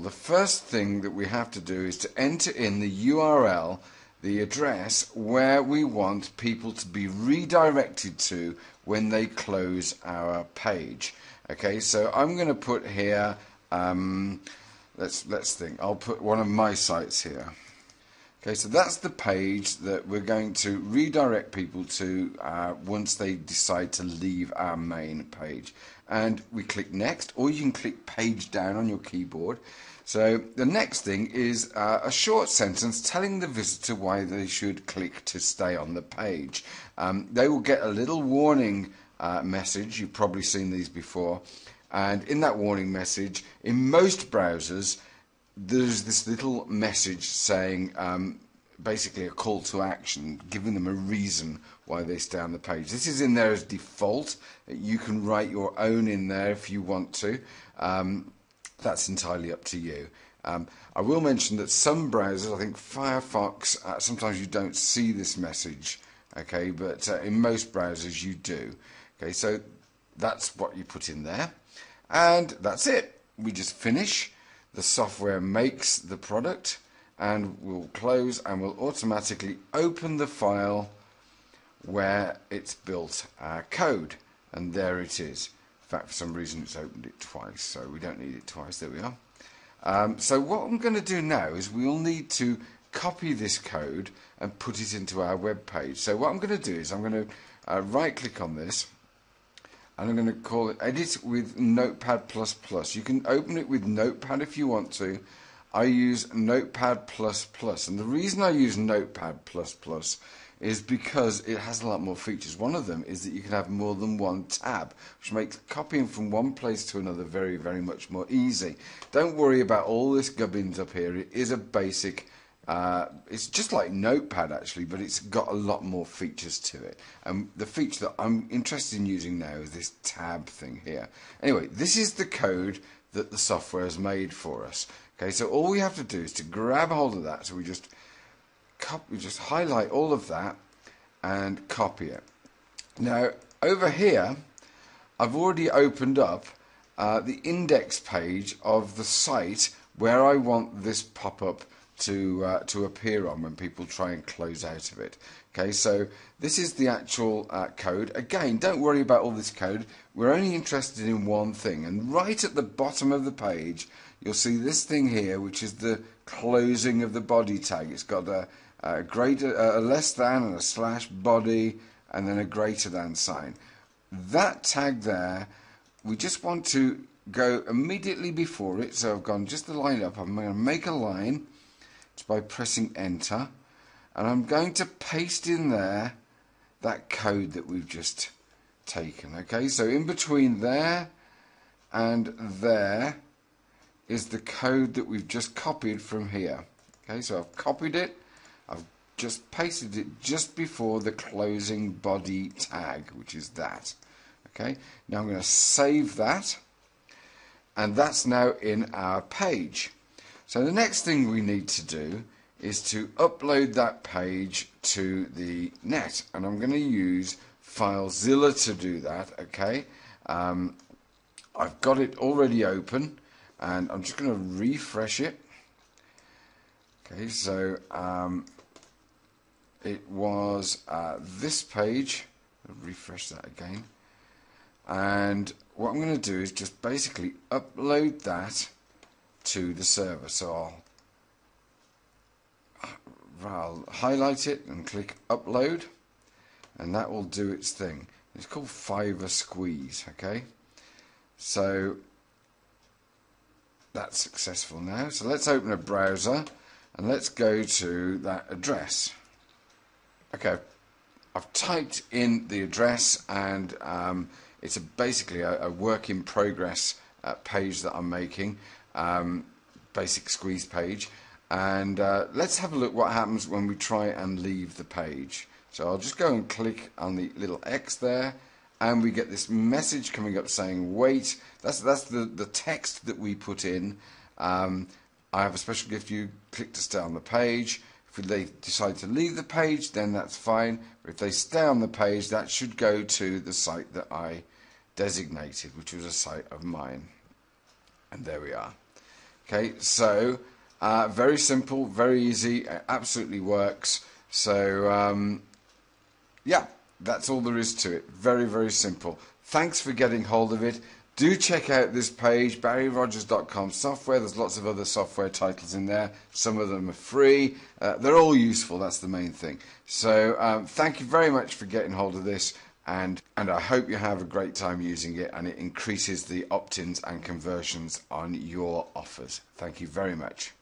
the first thing that we have to do is to enter in the URL, the address where we want people to be redirected to when they close our page. Okay, so I'm going to put here, let's think, I'll put one of my sites here. Okay, so that's the page that we're going to redirect people to once they decide to leave our main page. And we click next, or you can click page down on your keyboard. So the next thing is a short sentence telling the visitor why they should click to stay on the page. They will get a little warning message. You've probably seen these before. And in that warning message, in most browsers, there's this little message saying basically a call to action, giving them a reason why they stay on the page. This is in there as default. You can write your own in there if you want to. That's entirely up to you. I will mention that some browsers, I think Firefox, sometimes you don't see this message, okay, but in most browsers you do. Okay, so that's what you put in there. And that's it. We just finish. The software makes the product, and we'll close, and we'll automatically open the file where it's built our code, and there it is. In fact, for some reason it's opened it twice, so we don't need it twice. There we are. So what I'm going to do now is we'll need to copy this code and put it into our web page. So what I'm going to do is I'm going to right click on this, and I'm going to call it Edit with Notepad++. You can open it with Notepad if you want to. I use Notepad++, and the reason I use Notepad++ is because it has a lot more features. One of them is that you can have more than one tab, which makes copying from one place to another very, very much more easy. Don't worry about all this gubbins up here. It is a basic, it's just like Notepad actually, but it's got a lot more features to it. And the feature that I'm interested in using now is this tab thing here. Anyway, this is the code that the software has made for us. Okay, so all we have to do is to grab hold of that. So we just highlight all of that and copy it. Now over here I've already opened up the index page of the site where I want this pop-up to appear on when people try and close out of it. Okay, so this is the actual code. Again, don't worry about all this code. We're only interested in one thing, and right at the bottom of the page you'll see this thing here, which is the closing of the body tag. It's got a greater, a less than, and a slash body, and then a greater than sign. That tag there, we just want to go immediately before it. So I've gone just the line up. I'm going to make a line just by pressing enter, and I'm going to paste in there that code that we've just taken. Okay, so in between there and there is the code that we've just copied from here. Okay, so I've copied it. I've just pasted it just before the closing body tag, which is that. Okay, now I'm going to save that, and that's now in our page. So the next thing we need to do is to upload that page to the net, and I'm going to use FileZilla to do that. Okay, I've got it already open, and I'm just going to refresh it. Okay, so it was this page. I'll refresh that again, and what I'm going to do is just basically upload that to the server. So I'll highlight it and click upload, and that will do its thing. It's called Fiverr Squeeze. Okay, so that's successful now. So let's open a browser and let's go to that address. Okay, I've typed in the address, and it's basically a work in progress page that I'm making, basic squeeze page, and let's have a look what happens when we try and leave the page. So I'll just go and click on the little X there, and we get this message coming up saying wait. That's the text that we put in. I have a special gift. You click to stay on the page. If they decide to leave the page, then that's fine. But if they stay on the page, that should go to the site that I designated, which was a site of mine. And there we are. Okay, so very simple, very easy, it absolutely works. So yeah, that's all there is to it. Very, very simple. Thanks for getting hold of it. Do check out this page, barryrogers.com software. There's lots of other software titles in there. Some of them are free. They're all useful, that's the main thing. So thank you very much for getting hold of this, and I hope you have a great time using it, and it increases the opt-ins and conversions on your offers. Thank you very much.